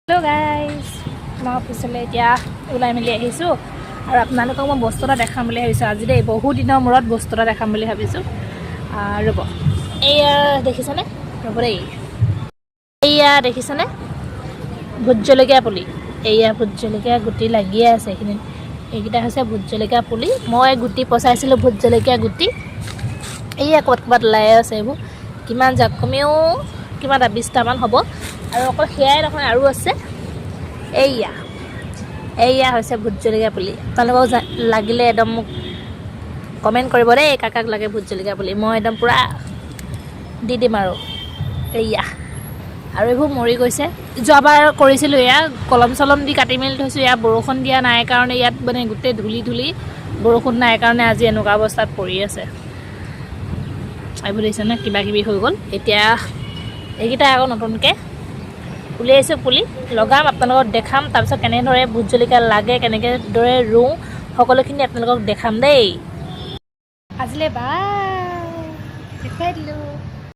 Hello' guys, মই অফিচলৈ এতিয়া ওলাই মেলি আহিছোঁ আৰু আপোনালোকক মই বস্তু এটা দেখাম বুলি ভাবিছোঁ। আজি দেই বহুত দিনৰ মূৰত বস্তু এটা দেখাম বুলি ভাবিছোঁ। ৰ'ব, এইয়া দেখিছেনে? ৰ'ব দেই, এইয়া দেখিছেনে? ভোট জলকীয়া পুলি। এইয়া ভোট জলকীয়া গুটি লাগিয়ে আছে এইখিনিত। এইকেইটা হৈছে ভোট জলকীয়া পুলি। মই গুটি পচাইছিলোঁ ভোট জলকীয়া গুটি। এইয়া ক'ৰবাত ওলাই আছে এইবোৰ। কিমান যাক কমেও কিমান 20টামান হ'ব। আৰু অকল সেয়াই নহয়, আৰু আছে। এইয়া হৈছে ভোট জলকীয়া পুলি। আপোনালোকক লাগিলে একদম মোক কমেণ্ট কৰিব দেই, কাক লাগে ভোট জলকীয়া পুলি। মই একদম পূৰা দি দিম আৰু এইবোৰ মৰি গৈছে। যোৱাবাৰ কৰিছিলোঁ, এয়া কলম চলম দি কাটি মেলি থৈছোঁ। ইয়াত বৰষুণ দিয়া নাই কাৰণে ইয়াত মানে গোটেই ধূলি বৰষুণ নাই কাৰণে আজি এনেকুৱা অৱস্থাত পৰি আছে। এইবোৰ দেখিছেনে? কিবা কিবি হৈ গ'ল। এতিয়া এইকেইটা আকৌ নতুনকৈ উলিয়াইছোঁ পুলি, লগাম, আপোনালোকক দেখাম। তাৰপিছত কেনেদৰে ভোট জলকীয়া লাগে, কেনেদৰে ৰুওঁ, সকলোখিনি আপোনালোকক দেখাম দেই। আজিলৈ বাই, দেখুৱাই দিলোঁ।